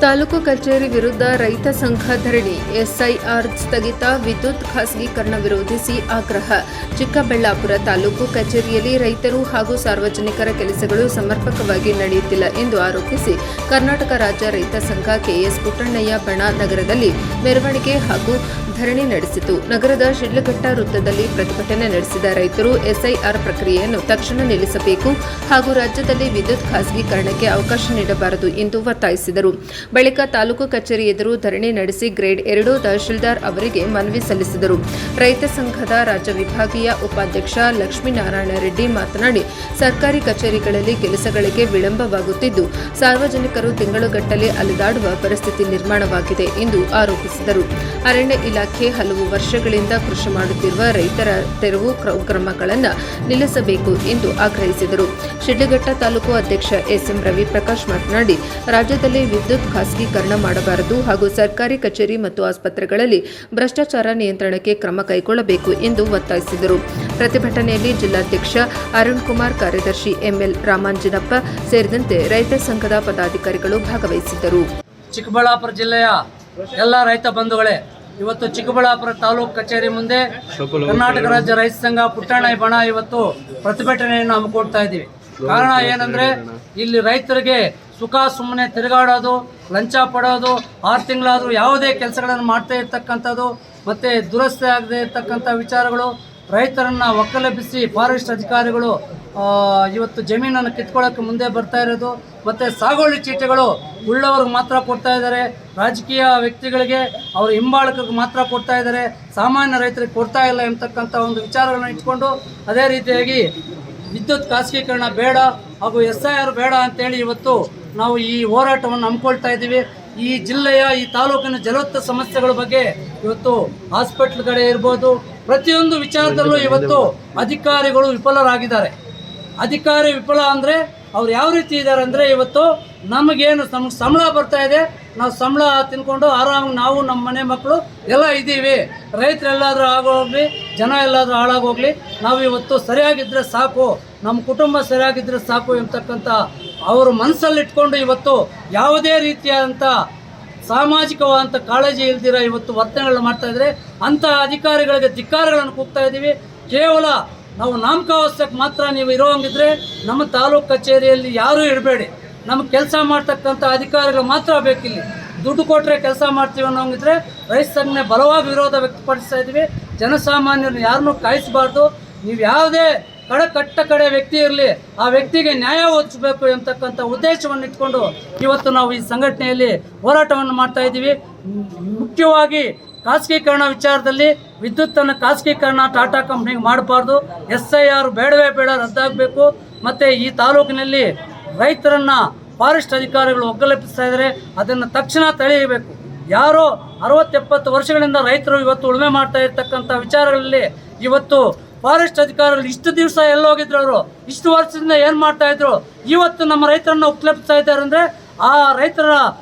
ತಾಲೂಕು ಕಚೇರಿ ವಿರುದ್ಧ ರೈತ ಸಂಘ ಧರಣಿ. ಎಸ್ಐಆರ್ ಸ್ಥಗಿತ, ವಿದ್ಯುತ್ ಖಾಸಗೀಕರಣ ವಿರೋಧಿಸಿ ಆಗ್ರಹ. ಚಿಕ್ಕಬಳ್ಳಾಪುರ ತಾಲೂಕು ಕಚೇರಿಯಲ್ಲಿ ರೈತರು ಹಾಗೂ ಸಾರ್ವಜನಿಕರ ಕೆಲಸಗಳು ಸಮರ್ಪಕವಾಗಿ ನಡೆಯುತ್ತಿಲ್ಲ ಎಂದು ಆರೋಪಿಸಿ ಕರ್ನಾಟಕ ರಾಜ್ಯ ರೈತ ಸಂಘ ಕೆಎಸ್ ಪುಟ್ಟಣ್ಣಯ್ಯ ಬಣ ನಗರದಲ್ಲಿ ಮೆರವಣಿಗೆ ಹಾಗೂ ಧರಣಿ ನಡೆಸಿತು. ನಗರದ ಶಿಡ್ಲಘಟ್ಟ ವೃತ್ತದಲ್ಲಿ ಪ್ರತಿಭಟನೆ ನಡೆಸಿದ ರೈತರು ಎಸ್ಐಆರ್ ಪ್ರಕ್ರಿಯೆಯನ್ನು ತಕ್ಷಣ ನಿಲ್ಲಿಸಬೇಕು ಹಾಗೂ ರಾಜ್ಯದಲ್ಲಿ ವಿದ್ಯುತ್ ಖಾಸಗೀಕರಣಕ್ಕೆ ಅವಕಾಶ ನೀಡಬಾರದು ಎಂದು ಒತ್ತಾಯಿಸಿದರು. ಬಳಿಕ ತಾಲೂಕು ಕಚೇರಿ ಎದುರು ಧರಣಿ ನಡೆಸಿ ಗ್ರೇಡ್ 2 ತಹಶೀಲ್ದಾರ್ ಅವರಿಗೆ ಮನವಿ ಸಲ್ಲಿಸಿದರು. ರೈತ ಸಂಘದ ರಾಜ್ಯ ವಿಭಾಗೀಯ ಉಪಾಧ್ಯಕ್ಷ ಲಕ್ಷ್ಮೀನಾರಾಯಣ ರೆಡ್ಡಿ ಮಾತನಾಡಿ, ಸರ್ಕಾರಿ ಕಚೇರಿಗಳಲ್ಲಿ ಕೆಲಸಗಳಿಗೆ ವಿಳಂಬವಾಗುತ್ತಿದ್ದು ಸಾರ್ವಜನಿಕರು ತಿಂಗಳುಗಟ್ಟಲೆ ಅಲೆದಾಡುವ ಪರಿಸ್ಥಿತಿ ನಿರ್ಮಾಣವಾಗಿದೆ ಎಂದು ಆರೋಪಿಸಿದರು. ಅರಣ್ಯ ಇಲಾಖೆ ಹಲವು ವರ್ಷಗಳಿಂದ ಕೃಷಿ ಮಾಡುತ್ತಿರುವ ರೈತರ ತೆರವು ಕ್ರಮಗಳನ್ನು ನಿಲ್ಲಿಸಬೇಕು ಎಂದು ಆಗ್ರಹಿಸಿದರು. ಶಿಡ್ಲಘಟ್ಟ ತಾಲೂಕು ಅಧ್ಯಕ್ಷ ಎಸ್ಎಂ ರವಿ ಪ್ರಕಾಶ್ ಮಾತನಾಡಿ, ರಾಜ್ಯದಲ್ಲಿ ವಿದ್ಯುತ್ ಖಾಸಗೀಕರಣ ಮಾಡಬಾರದು ಹಾಗೂ ಸರ್ಕಾರಿ ಕಚೇರಿ ಮತ್ತು ಆಸ್ಪತ್ರೆಗಳಲ್ಲಿ ಭ್ರಷ್ಟಾಚಾರ ನಿಯಂತ್ರಣಕ್ಕೆ ಕ್ರಮ ಕೈಗೊಳ್ಳಬೇಕು ಎಂದು ಒತ್ತಾಯಿಸಿದರು. ಪ್ರತಿಭಟನೆಯಲ್ಲಿ ಜಿಲ್ಲಾಧ್ಯಕ್ಷ ಅರುಣ್ ಕುಮಾರ್, ಕಾರ್ಯದರ್ಶಿ ಎಂಎಲ್ ರಾಮಾಂಜನಪ್ಪ ಸೇರಿದಂತೆ ರೈತ ಸಂಘದ ಪದಾಧಿಕಾರಿಗಳು ಭಾಗವಹಿಸಿದ್ದರು. ಚಿಕ್ಕಬಳ್ಳಾಪುರ ಜಿಲ್ಲೆಯ ಎಲ್ಲ ರೈತ ಬಂಧುಗಳೇ, ಇವತ್ತು ಚಿಕ್ಕಬಳ್ಳಾಪುರ ತಾಲೂಕು ಕಚೇರಿ ಮುಂದೆ ಕರ್ನಾಟಕ ರಾಜ್ಯ ರೈತ ಸಂಘ ಪುಟ್ಟಣ್ಣಯ್ಯ ಬಣ ಇವತ್ತು ಪ್ರತಿಭಟನೆಯನ್ನು ಹಮ್ಮಿಕೊಳ್ತಾ ಇದ್ದೀವಿ. ಕಾರಣ ಏನಂದ್ರೆ, ಇಲ್ಲಿ ರೈತರಿಗೆ ಸುಖ ಸುಮ್ಮನೆ ತಿರುಗಾಡೋದು, ಲಂಚ ಪಡೋದು, 6 ತಿಂಗಳಾದರೂ ಯಾವುದೇ ಕೆಲಸಗಳನ್ನು ಮಾಡ್ತಾ ಇರ್ತಕ್ಕಂಥದ್ದು, ಮತ್ತು ದುರಸ್ತಿ ಆಗದೆ ಇರ್ತಕ್ಕಂಥ ವಿಚಾರಗಳು, ರೈತರನ್ನು ಒಕ್ಕಲೆಬ್ಬಿಸಿ ಫಾರೆಸ್ಟ್ ಅಧಿಕಾರಿಗಳು ಇವತ್ತು ಜಮೀನನ್ನು ಕಿತ್ಕೊಳ್ಳೋಕ್ಕೆ ಮುಂದೆ ಬರ್ತಾ ಇರೋದು, ಮತ್ತು ಸಾಗುವಳಿ ಚೀಟಿಗಳು ಉಳ್ಳವ್ರಿಗೆ ಮಾತ್ರ ಕೊಡ್ತಾ ಇದ್ದಾರೆ, ರಾಜಕೀಯ ವ್ಯಕ್ತಿಗಳಿಗೆ ಅವರ ಹಿಂಬಾಲಕರಿಗೆ ಮಾತ್ರ ಕೊಡ್ತಾ ಇದ್ದಾರೆ, ಸಾಮಾನ್ಯ ರೈತರಿಗೆ ಕೊಡ್ತಾ ಇಲ್ಲ ಎಂಬತಕ್ಕಂಥ ಒಂದು ವಿಚಾರಗಳನ್ನ ಇಟ್ಕೊಂಡು, ಅದೇ ರೀತಿಯಾಗಿ ವಿದ್ಯುತ್ ಖಾಸಗೀಕರಣ ಬೇಡ ಹಾಗೂ ಎಸ್ಐಆರ್ ಬೇಡ ಅಂತೇಳಿ ಇವತ್ತು ನಾವು ಈ ಹೋರಾಟವನ್ನು ಹಮ್ಮಿಕೊಳ್ತಾ ಇದ್ದೀವಿ. ಈ ಜಿಲ್ಲೆಯ, ಈ ತಾಲೂಕಿನ ಜಲವತ್ತ ಸಮಸ್ಯೆಗಳ ಬಗ್ಗೆ ಇವತ್ತು ಹಾಸ್ಪಿಟ್ಲ್ ಕಡೆ ಇರ್ಬೋದು, ಪ್ರತಿಯೊಂದು ವಿಚಾರದಲ್ಲೂ ಇವತ್ತು ಅಧಿಕಾರಿಗಳು ವಿಫಲರಾಗಿದ್ದಾರೆ. ಅಧಿಕಾರಿ ವಿಫಲ ಅಂದರೆ ಅವ್ರು ಯಾವ ರೀತಿ ಇದ್ದಾರೆ ಅಂದರೆ, ಇವತ್ತು ನಮಗೆ ಸಂಬಳ ಬರ್ತಾ ಇದೆ, ನಾವು ಸಂಬಳ ತಿನ್ಕೊಂಡು ಆರಾಮಾಗಿ ನಾವು ನಮ್ಮ ಮನೆ ಮಕ್ಕಳು ಎಲ್ಲ ಇದ್ದೀವಿ, ರೈತರೆಲ್ಲಾದರೂ ಆಗೋಗ್ಲಿ, ಜನ ಎಲ್ಲಾದರೂ ಹಾಳಾಗೋಗ್ಲಿ, ನಾವು ಇವತ್ತು ಸರಿಯಾಗಿದ್ದರೆ ಸಾಕು, ನಮ್ಮ ಕುಟುಂಬ ಸರಿಯಾಗಿದ್ದರೆ ಸಾಕು ಎಂಬತಕ್ಕಂಥ ಅವರು ಮನಸ್ಸಲ್ಲಿಟ್ಕೊಂಡು ಇವತ್ತು ಯಾವುದೇ ರೀತಿಯಾದಂಥ ಸಾಮಾಜಿಕವಾದಂಥ ಕಾಳಜಿ ಇಲ್ದಿರ ಇವತ್ತು ವರ್ತನೆಗಳನ್ನ ಮಾಡ್ತಾಯಿದ್ರೆ ಅಂಥ ಅಧಿಕಾರಿಗಳಿಗೆ ಧಿಕ್ಕಾರಗಳನ್ನು ಕೂಗ್ತಾ ಇದ್ದೀವಿ. ಕೇವಲ ನಾವು ನಾಮಕಾವಸ್ಥಕ್ಕೆ ಮಾತ್ರ ನೀವು ಇರೋಂಗಿದ್ರೆ ನಮ್ಮ ತಾಲೂಕು ಕಚೇರಿಯಲ್ಲಿ ಯಾರೂ ಇಡಬೇಡಿ, ನಮಗೆ ಕೆಲಸ ಮಾಡ್ತಕ್ಕಂಥ ಅಧಿಕಾರಿಗಳು ಮಾತ್ರ ಬೇಕಿಲ್ಲಿ. ದುಡ್ಡು ಕೊಟ್ಟರೆ ಕೆಲಸ ಮಾಡ್ತೀವಿ ಅನ್ನೋಂಗಿದ್ರೆ ರೈತ ಸಂಘನೆ ಬಲವಾಗಿ ವಿರೋಧ ವ್ಯಕ್ತಪಡಿಸ್ತಾ ಇದ್ದೀವಿ. ಜನಸಾಮಾನ್ಯರನ್ನು ಯಾರನ್ನೂ ಕಾಯಿಸಬಾರ್ದು. ನೀವು ಯಾವುದೇ ಕಡೆ ವ್ಯಕ್ತಿ ಇರಲಿ, ಆ ವ್ಯಕ್ತಿಗೆ ನ್ಯಾಯ ಒದಗಿಸಬೇಕು ಎಂಬತಕ್ಕಂಥ ಉದ್ದೇಶವನ್ನು ಇಟ್ಕೊಂಡು ಇವತ್ತು ನಾವು ಈ ಸಂಘಟನೆಯಲ್ಲಿ ಹೋರಾಟವನ್ನು ಮಾಡ್ತಾ ಇದ್ದೀವಿ. ಮುಖ್ಯವಾಗಿ ಖಾಸಗೀಕರಣ ವಿಚಾರದಲ್ಲಿ ವಿದ್ಯುತ್ತನ್ನು ಖಾಸಗೀಕರಣ ಟಾಟಾ ಕಂಪ್ನಿಗೆ ಮಾಡಬಾರ್ದು, SIR ಬೇಡವೇ ಬೇಡ, ರದ್ದಾಗಬೇಕು. ಮತ್ತು ಈ ತಾಲೂಕಿನಲ್ಲಿ ರೈತರನ್ನು ಫಾರೆಸ್ಟ್ ಅಧಿಕಾರಿಗಳು ಒಗ್ಗಲೆಬ್ಬಿಸ್ತಾ ಇದ್ದಾರೆ, ಅದನ್ನು ತಕ್ಷಣ ತಡೆಯಬೇಕು. ಯಾರೋ 60-70 ವರ್ಷಗಳಿಂದ ರೈತರು ಇವತ್ತು ಉಳುಮೆ ಮಾಡ್ತಾ ಇರ್ತಕ್ಕಂಥ ವಿಚಾರಗಳಲ್ಲಿ ಇವತ್ತು ಫಾರೆಸ್ಟ್ ಅಧಿಕಾರಿಗಳು ಇಷ್ಟು ದಿವಸ ಎಲ್ಲೋಗಿದ್ರು, ಅವರು ಇಷ್ಟು ವರ್ಷದಿಂದ ಏನು ಮಾಡ್ತಾಯಿದ್ರು, ಇವತ್ತು ನಮ್ಮ ರೈತರನ್ನು ಒಗ್ಗಲೆಬ್ಬಿಸ್ತಾ ಇದ್ದಾರೆ ಅಂದರೆ ಆ ರೈತರ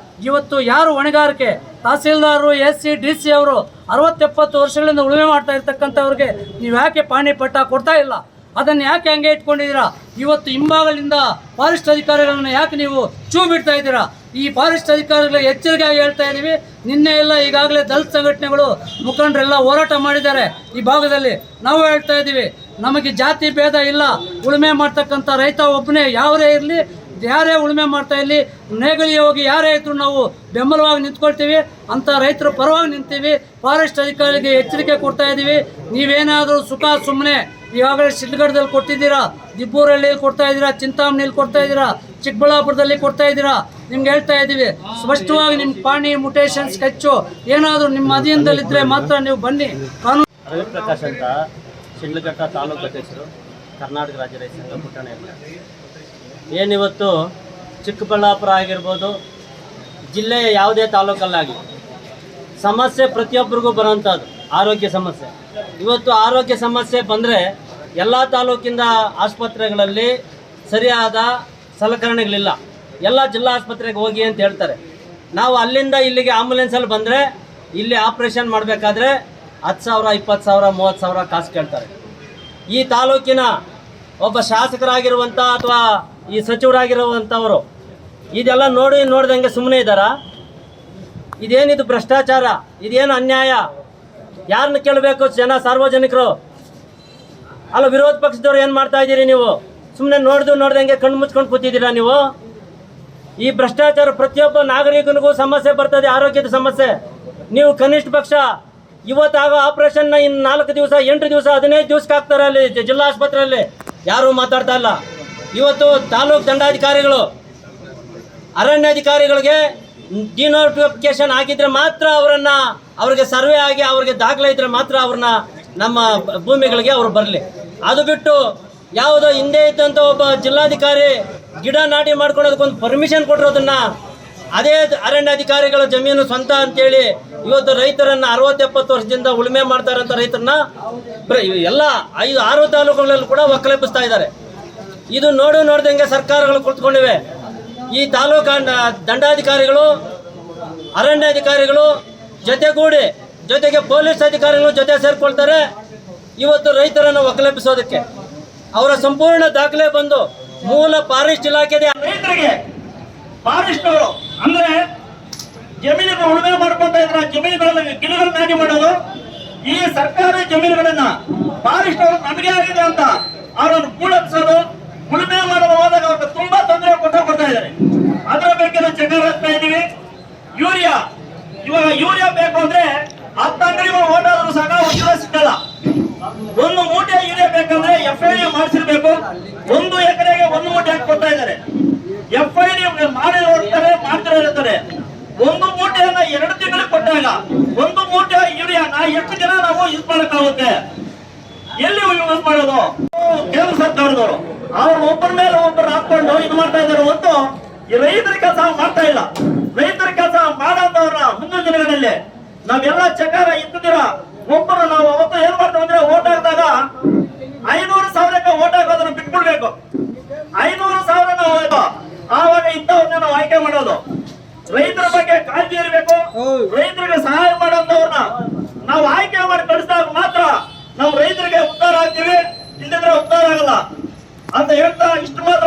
ಇವತ್ತು ಯಾರು ಹೊಣೆಗಾರಿಕೆ, ತಹಸೀಲ್ದಾರರು, SC DC ಅವರು 60-70 ವರ್ಷಗಳಿಂದ ಉಳುಮೆ ಮಾಡ್ತಾ ಇರ್ತಕ್ಕಂಥವ್ರಿಗೆ ನೀವು ಯಾಕೆ ಪಾಣಿ ಪಟ್ಟ ಕೊಡ್ತಾ ಇಲ್ಲ? ಅದನ್ನು ಯಾಕೆ ಹಂಗೆ ಇಟ್ಕೊಂಡಿದ್ದೀರಾ? ಇವತ್ತು ಹಿಂಭಾಗದಿಂದ ಫಾರೆಸ್ಟ್ ಅಧಿಕಾರಿಗಳನ್ನ ಯಾಕೆ ನೀವು ಚೂ ಬಿಡ್ತಾ ಇದ್ದೀರಾ? ಈ ಫಾರೆಸ್ಟ್ ಅಧಿಕಾರಿಗಳಿಗೆ ಎಚ್ಚರಿಕೆಯಾಗಿ ಹೇಳ್ತಾ ಇದ್ದೀವಿ. ನಿನ್ನೆ ಎಲ್ಲ ಈಗಾಗಲೇ ದಲಿತ ಸಂಘಟನೆಗಳು ಮುಖಂಡರೆಲ್ಲ ಹೋರಾಟ ಮಾಡಿದ್ದಾರೆ ಈ ಭಾಗದಲ್ಲಿ. ನಾವು ಹೇಳ್ತಾ ಇದ್ದೀವಿ, ನಮಗೆ ಜಾತಿ ಭೇದ ಇಲ್ಲ, ಉಳುಮೆ ಮಾಡ್ತಕ್ಕಂಥ ರೈತ ಒಬ್ಬನೇ ಯಾರೇ ಇರಲಿ, ಯಾರೇ ಉಳುಮೆ ಮಾಡ್ತಾ ಇಲ್ಲಿ, ನೇಗಲಿ ಹೋಗಿ ಯಾರೇ ಇದ್ರು ನಾವು ಬೆಂಬಲವಾಗಿ ನಿಂತ್ಕೊಳ್ತೀವಿ, ಅಂಥ ರೈತರ ಪರವಾಗಿ ನಿಂತೀವಿ. ಫಾರೆಸ್ಟ್ ಅಧಿಕಾರಿಗೆ ಎಚ್ಚರಿಕೆ ಕೊಡ್ತಾ ಇದ್ದೀವಿ, ನೀವೇನಾದರೂ ಸುಖ ಸುಮ್ಮನೆ ಈಗಾಗಲೇ ಶಿಡ್ಲಘಟ್ಟದಲ್ಲಿ ಕೊಟ್ಟಿದ್ದೀರಾ, ದಿಬ್ಬೂರಹಳ್ಳಿಯಲ್ಲಿ ಕೊಡ್ತಾ ಇದ್ದೀರಾ, ಚಿಂತಾಮಣಿಯಲ್ಲಿ ಕೊಡ್ತಾ ಇದ್ದೀರಾ, ಚಿಕ್ಕಬಳ್ಳಾಪುರದಲ್ಲಿ ಕೊಡ್ತಾ ಇದ್ದೀರಾ, ನಿಮ್ಗೆ ಹೇಳ್ತಾ ಇದ್ದೀವಿ ಸ್ಪಷ್ಟವಾಗಿ ನಿಮ್ಮ ಪಾಣಿ ಮುಟೇಷನ್ ಸ್ಕೆಚ್ಚು ಏನಾದರೂ ನಿಮ್ಮ ಅಧೀನದಲ್ಲಿದ್ದರೆ ಮಾತ್ರ ನೀವು ಬನ್ನಿ. ಕಾನೂನು. ರವಿ ಪ್ರಕಾಶ್ ಅಂತ, ಶಿಡ್ಲಘಟ್ಟ ತಾಲೂಕು ಅಧ್ಯಕ್ಷರು, ಕರ್ನಾಟಕ ರಾಜ್ಯ ರೈತ ಸಂಘ ಪುಟ್ಟಣ್ಣಯ್ಯ. ಏನಿವತ್ತು ಚಿಕ್ಕಬಳ್ಳಾಪುರ ಆಗಿರ್ಬೋದು, ಜಿಲ್ಲೆಯ ಯಾವುದೇ ತಾಲೂಕಲ್ಲಾಗಲಿ ಸಮಸ್ಯೆ ಪ್ರತಿಯೊಬ್ಬರಿಗೂ ಬರೋವಂಥದ್ದು ಆರೋಗ್ಯ ಸಮಸ್ಯೆ. ಇವತ್ತು ಆರೋಗ್ಯ ಸಮಸ್ಯೆ ಬಂದರೆ ಎಲ್ಲ ತಾಲೂಕಿಂದ ಆಸ್ಪತ್ರೆಗಳಲ್ಲಿ ಸರಿಯಾದ ಸಲಕರಣೆಗಳಿಲ್ಲ. ಎಲ್ಲ ಜಿಲ್ಲಾ ಆಸ್ಪತ್ರೆಗೆ ಹೋಗಿ ಅಂತ ಹೇಳ್ತಾರೆ. ನಾವು ಅಲ್ಲಿಂದ ಇಲ್ಲಿಗೆ ಆಂಬುಲೆನ್ಸಲ್ಲಿ ಬಂದರೆ ಇಲ್ಲಿ ಆಪ್ರೇಷನ್ ಮಾಡಬೇಕಾದ್ರೆ 10,000, 20,000, 30,000 ಕಾಸು ಕೇಳ್ತಾರೆ. ಈ ತಾಲೂಕಿನ ಒಬ್ಬ ಶಾಸಕರಾಗಿರುವಂಥ ಅಥವಾ ಈ ಸಚಿವರಾಗಿರುವಂಥವರು ಇದೆಲ್ಲ ನೋಡಿದಂಗೆ ಸುಮ್ಮನೆ ಇದ್ದಾರಾ? ಇದೇನಿದು ಭ್ರಷ್ಟಾಚಾರ, ಇದೇನು ಅನ್ಯಾಯ? ಯಾರನ್ನ ಕೇಳಬೇಕು ಜನ, ಸಾರ್ವಜನಿಕರು? ಅಲ್ಲ, ವಿರೋಧ ಪಕ್ಷದವ್ರು ಏನು ಮಾಡ್ತಾ ಇದ್ದೀರಿ ನೀವು? ಸುಮ್ಮನೆ ನೋಡ್ದಂಗೆ ಕಣ್ಣು ಮುಚ್ಕೊಂಡು ಕೂತಿದ್ದೀರಾ ನೀವು? ಈ ಭ್ರಷ್ಟಾಚಾರ ಪ್ರತಿಯೊಬ್ಬ ನಾಗರಿಕನಿಗೂ ಸಮಸ್ಯೆ ಬರ್ತದೆ, ಆರೋಗ್ಯದ ಸಮಸ್ಯೆ. ನೀವು ಕನಿಷ್ಠ ಪಕ್ಷ ಇವತ್ತಾಗೋ ಆಪರೇಷನ್ನ ಇನ್ನು 4 ದಿವಸ, 8 ದಿವಸ, 15 ದಿವಸಕ್ಕೆ ಹಾಕ್ತಾರೆ ಅಲ್ಲಿ ಜಿಲ್ಲಾ ಆಸ್ಪತ್ರೆಯಲ್ಲಿ. ಯಾರೂ ಮಾತಾಡ್ತಾ ಇಲ್ಲ. ಇವತ್ತು ತಾಲೂಕು ದಂಡಾಧಿಕಾರಿಗಳು ಅರಣ್ಯಾಧಿಕಾರಿಗಳಿಗೆ ಡಿನೋಟಿಫಿಕೇಶನ್ ಆಗಿದ್ರೆ ಮಾತ್ರ ಅವ್ರಿಗೆ ಸರ್ವೆ ಆಗಿ ಅವ್ರಿಗೆ ದಾಖಲೆ ಇದ್ರೆ ಮಾತ್ರ ಅವ್ರನ್ನ ನಮ್ಮ ಭೂಮಿಗಳಿಗೆ ಅವ್ರು ಬರಲಿ. ಅದು ಬಿಟ್ಟು ಯಾವುದೋ ಹಿಂದೆ ಇದ್ದಂಥ ಒಬ್ಬ ಜಿಲ್ಲಾಧಿಕಾರಿ ಗಿಡ ನಾಟಿ ಮಾಡ್ಕೊಳೋದಕ್ಕೊಂದು ಪರ್ಮಿಷನ್ ಕೊಟ್ಟಿರೋದನ್ನ, ಅದೇ ಅರಣ್ಯಾಧಿಕಾರಿಗಳ ಜಮೀನು ಸ್ವಂತ ಅಂತೇಳಿ ಇವತ್ತು ರೈತರನ್ನ 60-70 ವರ್ಷದಿಂದ ಉಳುಮೆ ಮಾಡ್ತಾರಂತ ರೈತರನ್ನ ಎಲ್ಲ 5-6 ತಾಲೂಕುಗಳಲ್ಲಿ ಕೂಡ ಒಕ್ಕಲೆಬ್ಬಿಸ್ತಾ ಇದ್ದಾರೆ. ಇದು ನೋಡ್ದಂಗೆ ಸರ್ಕಾರಗಳು ಕುಳಿತುಕೊಂಡಿವೆ. ಈ ತಾಲೂಕು ದಂಡಾಧಿಕಾರಿಗಳು, ಅರಣ್ಯಾಧಿಕಾರಿಗಳು ಜೊತೆಗೆ ಪೊಲೀಸ್ ಅಧಿಕಾರಿಗಳು ಜೊತೆ ಸೇರ್ಕೊಳ್ತಾರೆ ಇವತ್ತು ರೈತರನ್ನು ಒಕ್ಕಲೆಬ್ಬಿಸೋದಕ್ಕೆ. ಅವರ ಸಂಪೂರ್ಣ ದಾಖಲೆ ಬಂದು ಮೂಲ ಫಾರೆಸ್ಟ್ ಇಲಾಖೆದೆ. ರೈತರಿಗೆ ಫಾರೆಸ್ಟ್ ಅಂದ್ರೆ ಜಮೀನುಗಳು ಉಳುಮೆ ಮಾಡ್ಕೊಂತ ಇದ್ರ ಜಮೀನುಗಳಲ್ಲಿ ಗಿಡಗಳು ನಾಟಿ ಮಾಡೋದು, ಈ ಸರ್ಕಾರಿ ಜಮೀನುಗಳನ್ನ ಫಾರೆಸ್ಟ್ ಅವರು ನಮಗೆ ಆಗಿದೆ ಅಂತ ಅವರನ್ನು ಕೂಡಲಿಸೋದು, ಉಳುಮೆ ಮಾಡಲು ಹೋದಾಗ ಅವ್ರಿಗೆ ತುಂಬಾ ತೊಂದರೆ ಕೊಡ್ತಾ ಇದ್ದಾರೆ. ಅದರ ಬಗ್ಗೆ ನಾವು ಚೆಕ್ ಹಾಕ್ತಾ ಇದೀವಿ. ಇವಾಗ ಯೂರಿಯಾ ಬೇಕು ಅಂದ್ರೆ 10 ಅಂಗಡಿಗಳು ಓಡಾದ್ರೂ ಸಹ ಯೂರಿಯಾ ಸಿಗಲ್ಲ. 1 ಮೂಟೆ ಯೂರಿಯಾ ಬೇಕಂದ್ರೆ FID ಮಾಡಿಸಿರ್ಬೇಕು. 1 ಎಕರೆಗೆ 1 ಮೂಟೆ ಹಾಕಿ ಕೊಡ್ತಾ ಇದ್ದಾರೆ. FID ಮಾಡಿ ನೋಡ್ತಾರೆ, ಮಾಡ್ತಿರ್ತಾರೆ. 1 ಮೂಟೆಯನ್ನ 2 ತಿಂಗಳಿಗೆ ಕೊಟ್ಟಾಗ 1 ಮೂಟೆ ಯೂರಿಯಾನ ಎಷ್ಟು ಜನ ನಾವು ಯೂಸ್ ಮಾಡಕ್ಕಾಗುತ್ತೆ? ಎಲ್ಲಿ ಯೂಸ್ ಮಾಡೋದು? ಕೇಂದ್ರ ಸರ್ಕಾರದವರು ಅವ್ರು ಒಬ್ಬರ ಮೇಲೆ ಒಬ್ಬರು ಹಾಕೊಂಡು ಇದು ಮಾಡ್ತಾ ಇದ್ದಾರೆ ಹೊತ್ತು ಈ ರೈತರ ಕೆಲಸ ಮಾಡ್ತಾ ಇಲ್ಲ. ರೈತರ ಕೆಲಸ ಮಾಡೋದವ್ರ ಮುಂದಿನ ದಿನಗಳಲ್ಲಿ ನಾವೆಲ್ಲ ಚಕಾರ ಇದ್ದಿರ ಒಬ್ಬರು ನಾವು ಅವತ್ತು ಏನ್ ಮಾಡ್ತೇವೆ ಅಂದ್ರೆ ಓಟ್ ಹಾಕಿದಾಗ 500,000ಕ್ಕೆ ಓಟ್ ಹಾಕೋದನ್ನ ಬಿಟ್ಬಿಡ್ಬೇಕು. 500,000 ನಾವು ಆವಾಗ ಇಂಥವ್ರನ್ನ ನಾವು ಆಯ್ಕೆ ಮಾಡೋದು. ರೈತರ ಬಗ್ಗೆ ಕಾಳಜಿ ಇರಬೇಕು. ರೈತರಿಗೆ ಸಹಾಯ ಮಾಡೋದವ್ರನ್ನ ನಾವು ಆಯ್ಕೆ ಮಾಡಿ ಕಳಿಸಿದಾಗ ಮಾತ್ರ ನಾವು ರೈತರಿಗೆ ಉದ್ಧಾರ ಆಗ್ತೀವಿ, ಇಲ್ಲದಿದ್ರೆ ಉದ್ಧಾರ ಆಗಲ್ಲ ಅಂತ ಹೇಳ್ತಾ ಇಷ್ಟು ಮಾತ್ರ